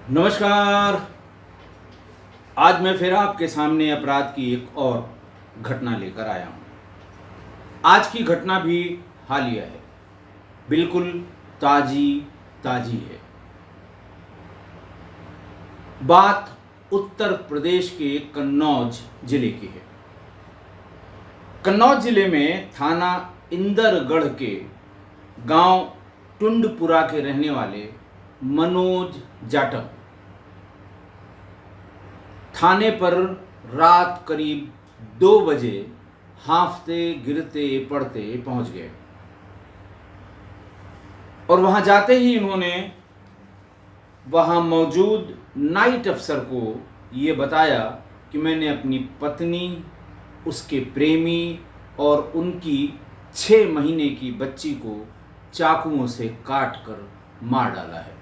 नमस्कार। आज मैं फिर आपके सामने अपराध की एक और घटना लेकर आया हूँ। आज की घटना भी हालिया है, बिल्कुल ताजी ताजी है। बात उत्तर प्रदेश के कन्नौज जिले की है। कन्नौज जिले में थाना इंदरगढ़ के गांव टुंडपुरा के रहने वाले मनोज जाटव थाने पर रात करीब 2 बजे हांफते गिरते पड़ते पहुंच गए और वहां जाते ही उन्होंने वहां मौजूद नाइट अफसर को ये बताया कि मैंने अपनी पत्नी, उसके प्रेमी और उनकी 6 महीने की बच्ची को चाकुओं से काट कर मार डाला है।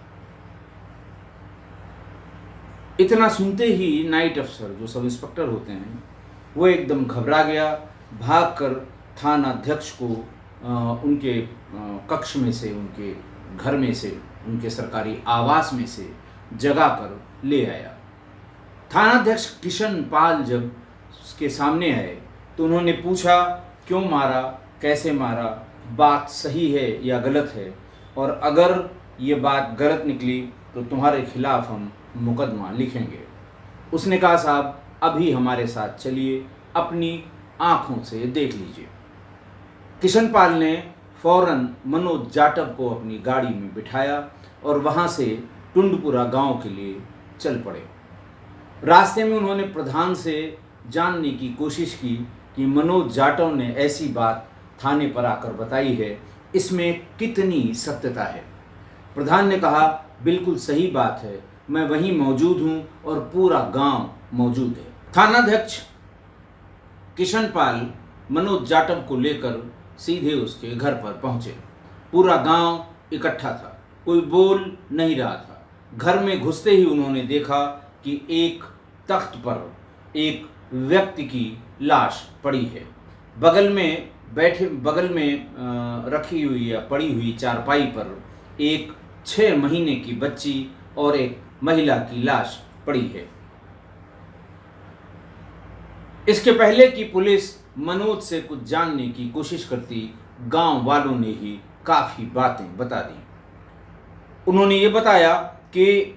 इतना सुनते ही नाइट अफसर जो सब इंस्पेक्टर होते हैं वो एकदम घबरा गया। भागकर थाना अध्यक्ष को उनके कक्ष में से, उनके घर में से, उनके सरकारी आवास में से जगा कर ले आया। थाना अध्यक्ष किशन पाल जब उसके सामने आए तो उन्होंने पूछा, क्यों मारा, कैसे मारा, बात सही है या गलत है, और अगर ये बात गलत निकली तो तुम्हारे खिलाफ हम मुकदमा लिखेंगे। उसने कहा, साहब अभी हमारे साथ चलिए, अपनी आंखों से देख लीजिए। किशन पाल ने फौरन मनोज जाटव को अपनी गाड़ी में बिठाया और वहां से टुंडपुरा गांव के लिए चल पड़े। रास्ते में उन्होंने प्रधान से जानने की कोशिश की कि मनोज जाटव ने ऐसी बात थाने पर आकर बताई है, इसमें कितनी सत्यता है। प्रधान ने कहा, बिल्कुल सही बात है, मैं वहीं मौजूद हूं और पूरा गांव मौजूद है। थानाध्यक्ष किशन पाल मनोज जाटव को लेकर सीधे उसके घर पर पहुंचे। पूरा गांव इकट्ठा था, कोई बोल नहीं रहा था। घर में घुसते ही उन्होंने देखा कि एक तख्त पर एक व्यक्ति की लाश पड़ी है। बगल में रखी हुई या पड़ी हुई चारपाई पर एक 6 महीने की बच्ची और एक महिला की लाश पड़ी है। इसके पहले कि पुलिस मनोज से कुछ जानने की कोशिश करती, गांव वालों ने ही काफी बातें बता दी। उन्होंने ये बताया कि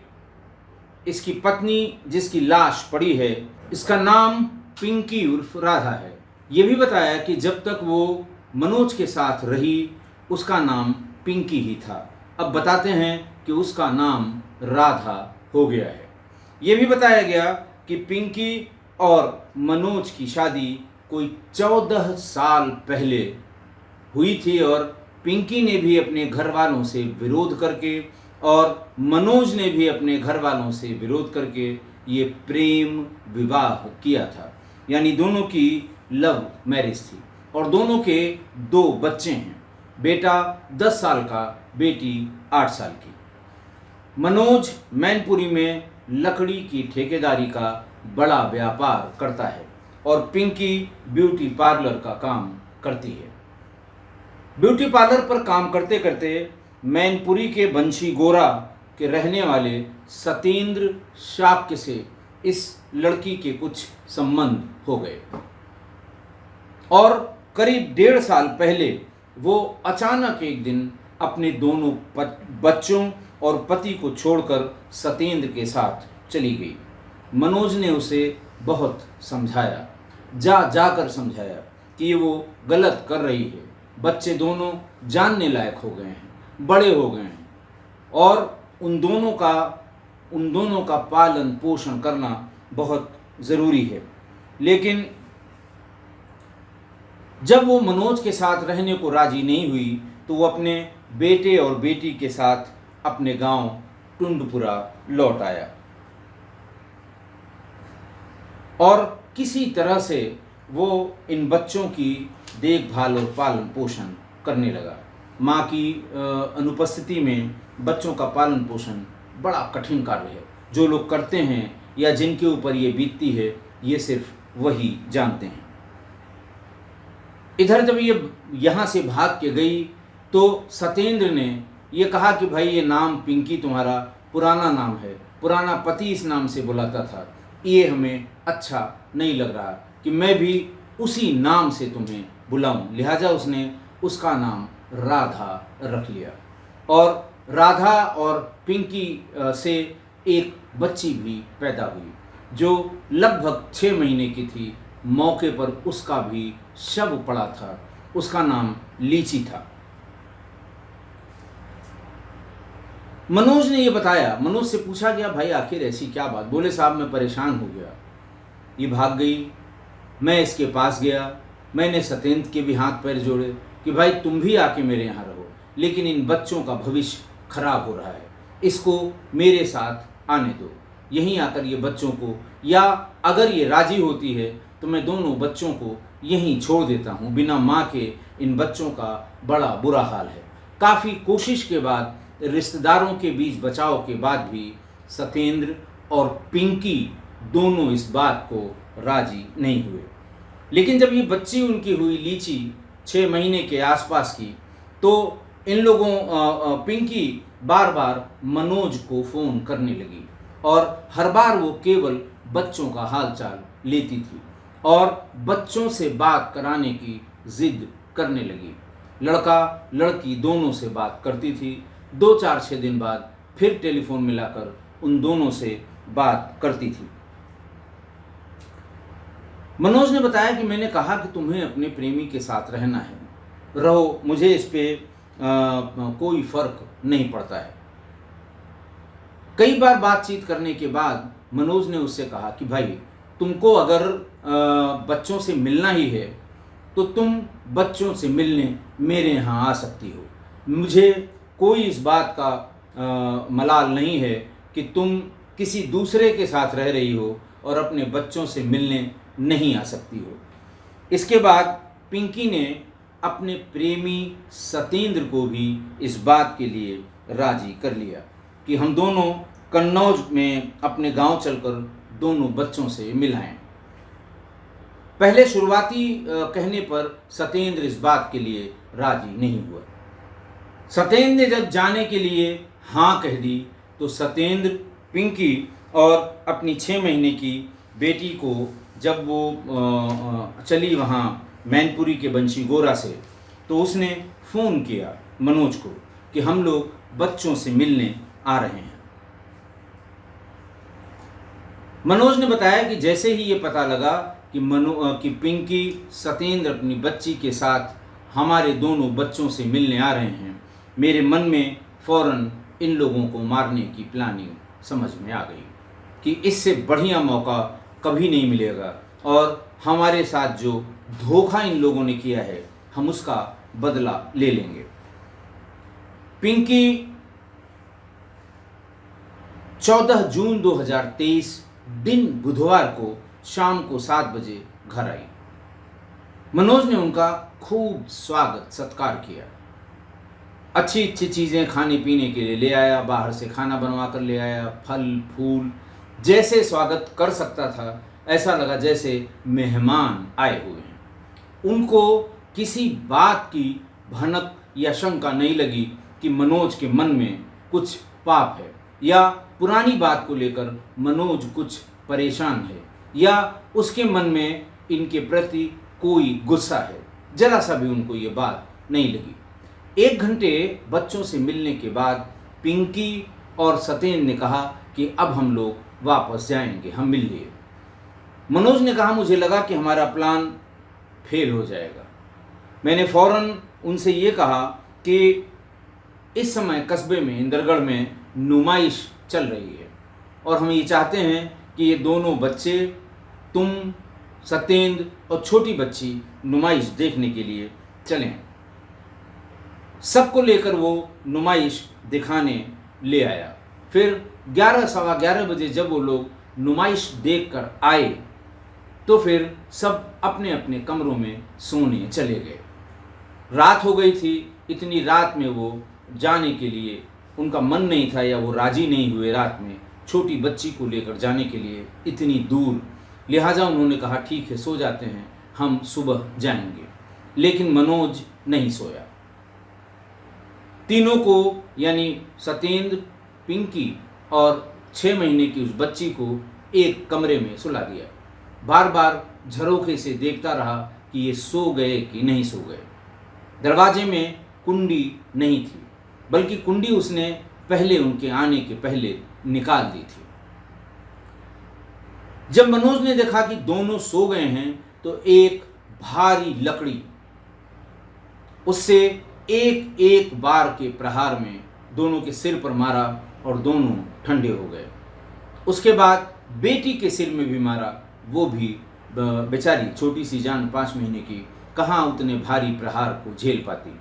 इसकी पत्नी जिसकी लाश पड़ी है, इसका नाम पिंकी उर्फ राधा है। ये भी बताया कि जब तक वो मनोज के साथ रही उसका नाम पिंकी ही था। अब बताते हैं कि उसका नाम राधा हो गया है। ये भी बताया गया कि पिंकी और मनोज की शादी कोई 14 साल पहले हुई थी और पिंकी ने भी अपने घर वालों से विरोध करके और मनोज ने भी अपने घर वालों से विरोध करके ये प्रेम विवाह किया था। यानी दोनों की लव मैरिज थी और दोनों के 2 बच्चे हैं, बेटा 10 साल का, बेटी 8 साल की। मनोज मैनपुरी में लकड़ी की ठेकेदारी का बड़ा व्यापार करता है और पिंकी ब्यूटी पार्लर का काम करती है। ब्यूटी पार्लर पर काम करते करते मैनपुरी के बंशी गोरा के रहने वाले सतेंद्र शाक्य से इस लड़की के कुछ संबंध हो गए और करीब 1.5 साल पहले वो अचानक एक दिन अपने दोनों बच्चों और पति को छोड़कर सतेंद्र के साथ चली गई। मनोज ने उसे बहुत समझाया, जाकर समझाया कि वो गलत कर रही है। बच्चे दोनों जानने लायक हो गए हैं, बड़े हो गए हैं और उन दोनों का पालन पोषण करना बहुत ज़रूरी है। लेकिन जब वो मनोज के साथ रहने को राजी नहीं हुई तो वो अपने बेटे और बेटी के साथ अपने गांव टुंडपुरा लौट आया और किसी तरह से वो इन बच्चों की देखभाल और पालन पोषण करने लगा। माँ की अनुपस्थिति में बच्चों का पालन पोषण बड़ा कठिन कार्य है। जो लोग करते हैं या जिनके ऊपर ये बीतती है, ये सिर्फ वही जानते हैं। इधर जब ये यहाँ से भाग के गई तो सतेंद्र ने ये कहा कि भाई ये नाम पिंकी तुम्हारा पुराना नाम है, पुराना पति इस नाम से बुलाता था, ये हमें अच्छा नहीं लग रहा कि मैं भी उसी नाम से तुम्हें बुलाऊं। लिहाजा उसने उसका नाम राधा रख लिया और राधा और पिंकी से एक बच्ची भी पैदा हुई जो लगभग 6 महीने की थी। मौके पर उसका भी शव पड़ा था, उसका नाम लीची था। मनोज ने ये बताया, मनोज से पूछा गया भाई आखिर ऐसी क्या बात? बोले साहब मैं परेशान हो गया, ये भाग गई, मैं इसके पास गया, मैंने सत्येंद्र के भी हाथ पैर जोड़े कि भाई तुम भी आके मेरे यहाँ रहो, लेकिन इन बच्चों का भविष्य खराब हो रहा है, इसको मेरे साथ आने दो, यहीं आकर ये बच्चों को, या अगर ये राजी होती है तो मैं दोनों बच्चों को यहीं छोड़ देता हूँ, बिना माँ के इन बच्चों का बड़ा बुरा हाल है। काफ़ी कोशिश के बाद, रिश्तेदारों के बीच बचाव के बाद भी सत्येंद्र और पिंकी दोनों इस बात को राजी नहीं हुए। लेकिन जब ये बच्ची उनकी हुई लीची 6 महीने के आसपास की, तो इन लोगों पिंकी बार बार मनोज को फ़ोन करने लगी और हर बार वो केवल बच्चों का हालचाल लेती थी और बच्चों से बात कराने की जिद करने लगी। लड़का लड़की दोनों से बात करती थी। 2-4-6 दिन बाद फिर टेलीफोन मिलाकर उन दोनों से बात करती थी। मनोज ने बताया कि मैंने कहा कि तुम्हें अपने प्रेमी के साथ रहना है, रहो, मुझे इस पे कोई फर्क नहीं पड़ता है। कई बार बातचीत करने के बाद मनोज ने उससे कहा कि भाई तुमको अगर बच्चों से मिलना ही है तो तुम बच्चों से मिलने मेरे यहाँ आ सकती हो। मुझे कोई इस बात का मलाल नहीं है कि तुम किसी दूसरे के साथ रह रही हो और अपने बच्चों से मिलने नहीं आ सकती हो। इसके बाद पिंकी ने अपने प्रेमी सत्येंद्र को भी इस बात के लिए राजी कर लिया कि हम दोनों कन्नौज में अपने गांव चलकर दोनों बच्चों से मिलाएं। पहले शुरुआती कहने पर सत्येंद्र इस बात के लिए राजी नहीं हुआ। सत्येंद्र ने जब जाने के लिए हाँ कह दी तो सत्येंद्र पिंकी और अपनी 6 महीने की बेटी को जब वो चली वहाँ मैनपुरी के बंशी गोरा से, तो उसने फ़ोन किया मनोज को कि हम लोग बच्चों से मिलने आ रहे हैं। मनोज ने बताया कि जैसे ही ये पता लगा कि पिंकी सत्येंद्र अपनी बच्ची के साथ हमारे दोनों बच्चों से मिलने आ रहे हैं, मेरे मन में फ़ौरन इन लोगों को मारने की प्लानिंग समझ में आ गई कि इससे बढ़िया मौका कभी नहीं मिलेगा और हमारे साथ जो धोखा इन लोगों ने किया है हम उसका बदला ले लेंगे। पिंकी 14 जून 2023 दिन बुधवार को शाम को 7 बजे घर आई। मनोज ने उनका खूब स्वागत सत्कार किया, अच्छी अच्छी चीज़ें खाने पीने के लिए ले आया, बाहर से खाना बनवा कर ले आया, फल फूल, जैसे स्वागत कर सकता था ऐसा लगा जैसे मेहमान आए हुए हैं। उनको किसी बात की भनक या शंका नहीं लगी कि मनोज के मन में कुछ पाप है या पुरानी बात को लेकर मनोज कुछ परेशान है या उसके मन में इनके प्रति कोई गुस्सा है। जरा सा भी उनको ये बात नहीं लगी। 1 घंटे बच्चों से मिलने के बाद पिंकी और सत्येंद्र ने कहा कि अब हम लोग वापस जाएंगे, हम मिल लिए। मनोज ने कहा मुझे लगा कि हमारा प्लान फेल हो जाएगा। मैंने फ़ौरन उनसे ये कहा कि इस समय कस्बे में इंदरगढ़ में नुमाइश चल रही है और हम ये चाहते हैं कि ये दोनों बच्चे, तुम, सत्येंद्र और छोटी बच्ची नुमाइश देखने के लिए चलें। सबको लेकर वो नुमाइश दिखाने ले आया। फिर 11-11:15 बजे जब वो लोग नुमाइश देखकर आए तो फिर सब अपने अपने कमरों में सोने चले गए। रात हो गई थी। इतनी रात में वो जाने के लिए उनका मन नहीं था या वो राजी नहीं हुए रात में छोटी बच्ची को लेकर जाने के लिए इतनी दूर। लिहाजा उन्होंने कहा ठीक है, सो जाते हैं, हम सुबह जाएंगे। लेकिन मनोज नहीं सोया। तीनों को यानी सत्येंद्र, पिंकी और 6 महीने की उस बच्ची को एक कमरे में सुला दिया। बार बार झरोखे से देखता रहा कि ये सो गए कि नहीं सो गए। दरवाजे में कुंडी नहीं थी, बल्कि कुंडी उसने पहले उनके आने के पहले निकाल दी थी। जब मनोज ने देखा कि दोनों सो गए हैं तो एक भारी लकड़ी उससे एक एक बार के प्रहार में दोनों के सिर पर मारा और दोनों ठंडे हो गए। उसके बाद बेटी के सिर में भी मारा, वो भी बेचारी छोटी सी जान 5 महीने की कहाँ उतने भारी प्रहार को झेल पाती।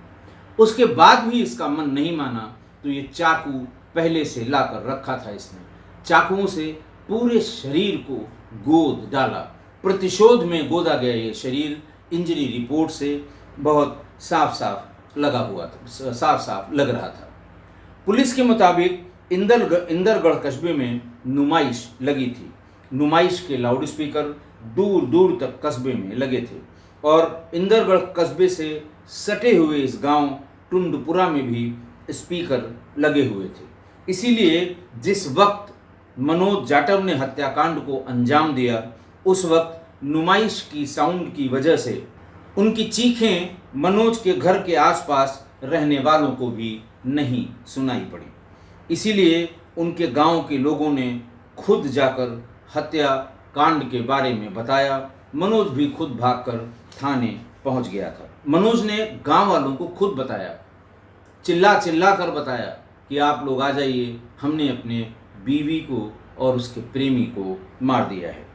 उसके बाद भी इसका मन नहीं माना तो ये चाकू पहले से लाकर रखा था इसने, चाकुओं से पूरे शरीर को गोद डाला। प्रतिशोध में गोदा गया ये शरीर इंजरी रिपोर्ट से बहुत साफ साफ लग रहा था। पुलिस के मुताबिक इंदरगढ़ कस्बे में नुमाइश लगी थी। नुमाइश के लाउडस्पीकर दूर दूर तक कस्बे में लगे थे और इंदरगढ़ कस्बे से सटे हुए इस गांव टुंडपुरा में भी स्पीकर लगे हुए थे। इसीलिए जिस वक्त मनोज जाटव ने हत्याकांड को अंजाम दिया, उस वक्त नुमाइश की साउंड की वजह से उनकी चीखें मनोज के घर के आसपास रहने वालों को भी नहीं सुनाई पड़ी। इसीलिए उनके गांव के लोगों ने खुद जाकर हत्याकांड के बारे में बताया। मनोज भी खुद भागकर थाने पहुंच गया था। मनोज ने गांव वालों को खुद बताया, चिल्ला चिल्ला कर बताया कि आप लोग आ जाइए, हमने अपने बीवी को और उसके प्रेमी को मार दिया है।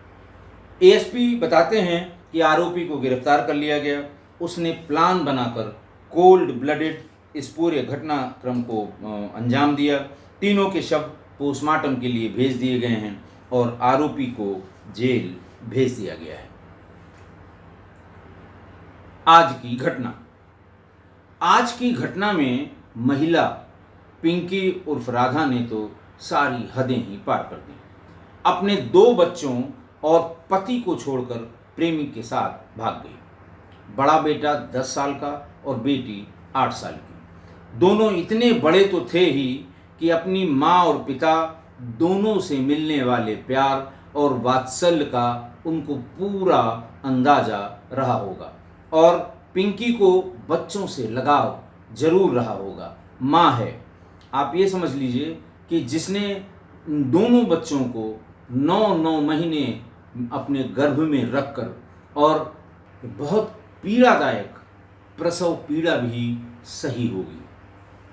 एएसपी बताते हैं कि आरोपी को गिरफ्तार कर लिया गया। उसने प्लान बनाकर कोल्ड ब्लडेड इस पूरे घटनाक्रम को अंजाम दिया। तीनों के शव पोस्टमार्टम के लिए भेज दिए गए हैं और आरोपी को जेल भेज दिया गया है। आज की घटना में महिला पिंकी उर्फ राधा ने तो सारी हदें ही पार कर दी। अपने 2 बच्चों और पति को छोड़कर प्रेमी के साथ भाग गई। बड़ा बेटा 10 साल का और बेटी 8 साल की। दोनों इतने बड़े तो थे ही कि अपनी माँ और पिता दोनों से मिलने वाले प्यार और वात्सल्य का उनको पूरा अंदाजा रहा होगा और पिंकी को बच्चों से लगाव जरूर रहा होगा। माँ है, आप ये समझ लीजिए कि जिसने दोनों बच्चों को 9 महीने अपने गर्भ में रखकर, और बहुत पीड़ादायक प्रसव पीड़ा भी सही होगी।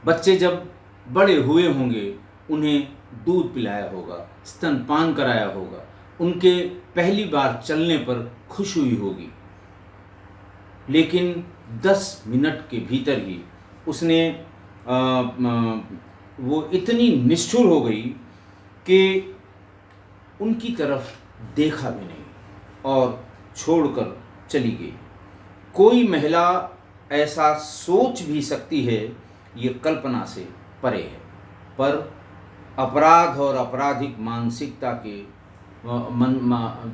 बच्चे जब बड़े हुए होंगे, उन्हें दूध पिलाया होगा, स्तनपान कराया होगा, उनके पहली बार चलने पर खुश हुई होगी, लेकिन 10 मिनट के भीतर ही उसने वो इतनी निष्ठुर हो गई कि उनकी तरफ देखा भी नहीं और छोड़कर चली गई। कोई महिला ऐसा सोच भी सकती है, ये कल्पना से परे है, पर अपराध और आपराधिक मानसिकता के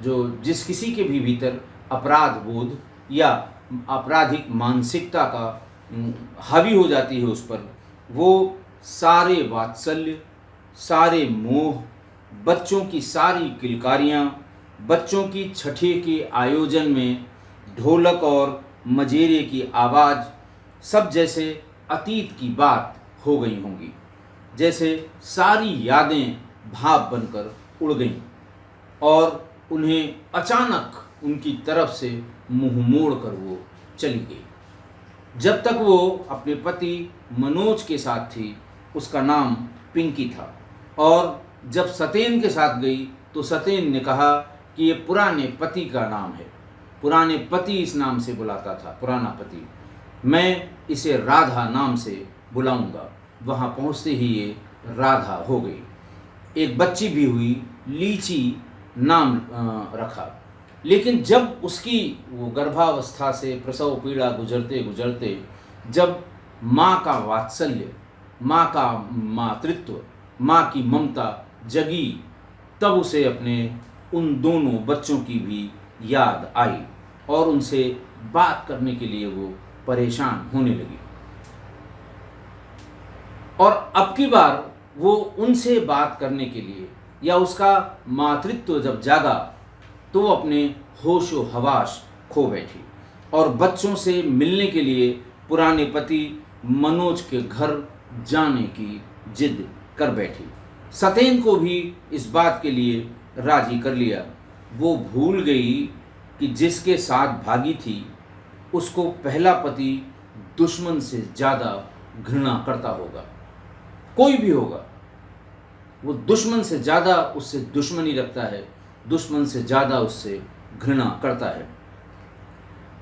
जो जिस किसी के भी भीतर अपराध बोध या आपराधिक मानसिकता का हावी हो जाती है, उस पर वो सारे वात्सल्य, सारे मोह, बच्चों की सारी किलकारियाँ, बच्चों की छठे के आयोजन में ढोलक और मजेरे की आवाज़ सब जैसे अतीत की बात हो गई होंगी, जैसे सारी यादें भाप बनकर उड़ गईं और उन्हें अचानक उनकी तरफ से मुंह मोड़ कर वो चली गई। जब तक वो अपने पति मनोज के साथ थी, उसका नाम पिंकी था, और जब सतेन के साथ गई तो सतेन ने कहा कि ये पुराने पति का नाम है, पुराने पति इस नाम से बुलाता था, पुराना पति, मैं इसे राधा नाम से बुलाऊंगा। वहाँ पहुँचते ही ये राधा हो गई। एक बच्ची भी हुई, लीची नाम रखा। लेकिन जब उसकी वो गर्भावस्था से प्रसव पीड़ा गुजरते गुजरते जब माँ का वात्सल्य, माँ का मातृत्व, माँ की ममता जगी, तब उसे अपने उन दोनों बच्चों की भी याद आई और उनसे बात करने के लिए वो परेशान होने लगी। और अब की बार वो उनसे बात करने के लिए या उसका मातृत्व जब जागा तो वो अपने होश व हवास खो बैठी और बच्चों से मिलने के लिए पुराने पति मनोज के घर जाने की जिद कर बैठी। सतेन को भी इस बात के लिए राजी कर लिया। वो भूल गई कि जिसके साथ भागी थी उसको पहला पति दुश्मन से ज़्यादा घृणा करता होगा। कोई भी होगा, वो दुश्मन से ज़्यादा उससे दुश्मनी रखता है, दुश्मन से ज़्यादा उससे घृणा करता है।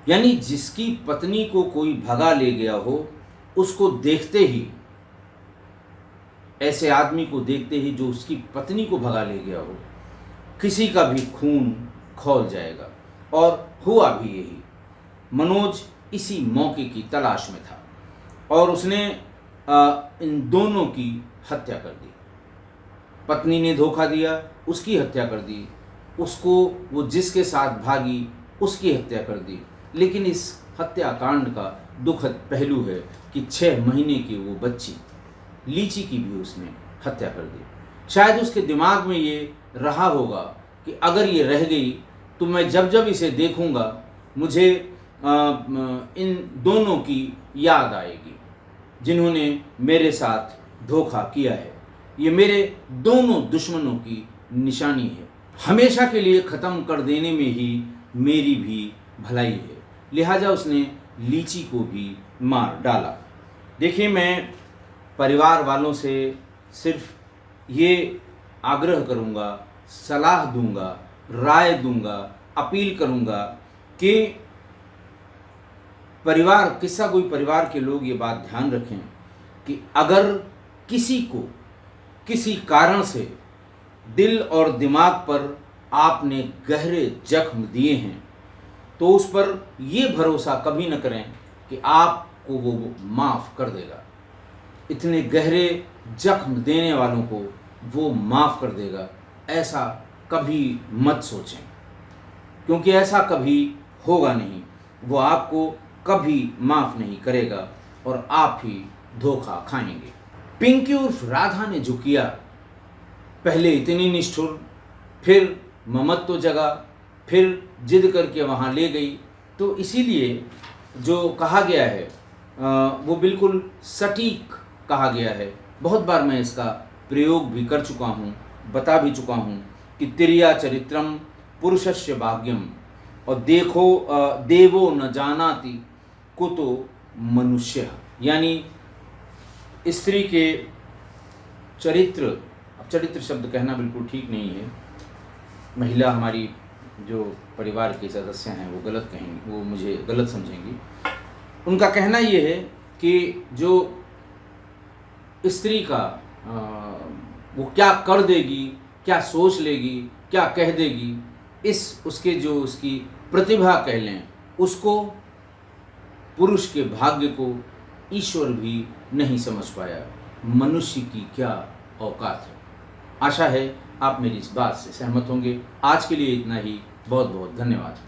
यानी जिसकी पत्नी को कोई भगा ले गया हो, उसको देखते ही, ऐसे आदमी को देखते ही जो उसकी पत्नी को भगा ले गया हो, किसी का भी खून खौल जाएगा। और हुआ भी यही। मनोज इसी मौके की तलाश में था और उसने इन दोनों की हत्या कर दी। पत्नी ने धोखा दिया, उसकी हत्या कर दी। उसको, वो जिसके साथ भागी, उसकी हत्या कर दी। लेकिन इस हत्याकांड का दुखद पहलू है कि 6 महीने की वो बच्ची लीची की भी उसने हत्या कर दी। शायद उसके दिमाग में ये रहा होगा कि अगर ये रह गई तो मैं जब जब इसे देखूंगा मुझे इन दोनों की याद आएगी जिन्होंने मेरे साथ धोखा किया है। ये मेरे दोनों दुश्मनों की निशानी है। हमेशा के लिए ख़त्म कर देने में ही मेरी भी भलाई है। लिहाजा उसने लीची को भी मार डाला। देखिए, मैं परिवार वालों से सिर्फ ये आग्रह करूँगा, सलाह दूँगा, राय दूँगा, अपील करूँगा कि कोई परिवार के लोग ये बात ध्यान रखें कि अगर किसी को किसी कारण से दिल और दिमाग पर आपने गहरे जख्म दिए हैं तो उस पर ये भरोसा कभी न करें कि आपको वो माफ़ कर देगा। इतने गहरे जख्म देने वालों को वो माफ़ कर देगा, ऐसा कभी मत सोचें, क्योंकि ऐसा कभी होगा नहीं। वो आपको कभी माफ़ नहीं करेगा और आप ही धोखा खाएंगे। पिंकी उर्फ राधा ने जो किया, पहले इतनी निष्ठुर, फिर ममत्व जगा, फिर जिद करके वहाँ ले गई। तो इसीलिए जो कहा गया है वो बिल्कुल सटीक कहा गया है। बहुत बार मैं इसका प्रयोग भी कर चुका हूँ, बता भी चुका हूँ कि तिर्या चरित्रम पुरुषस्य भाग्यम और देखो देवो न जानाति कुतो मनुष्य। यानी स्त्री के चरित्र, अब चरित्र शब्द कहना बिल्कुल ठीक नहीं है, महिला हमारी जो परिवार के सदस्य हैं वो गलत कहेंगे, वो मुझे गलत समझेंगी। उनका कहना ये है कि जो स्त्री का वो क्या कर देगी, क्या सोच लेगी, क्या कह देगी, उसके जो उसकी प्रतिभा कह लें, उसको, पुरुष के भाग्य को ईश्वर भी नहीं समझ पाया। मनुष्य की क्या औकात है। आशा है आप मेरी इस बात से सहमत होंगे। आज के लिए इतना ही। बहुत बहुत धन्यवाद।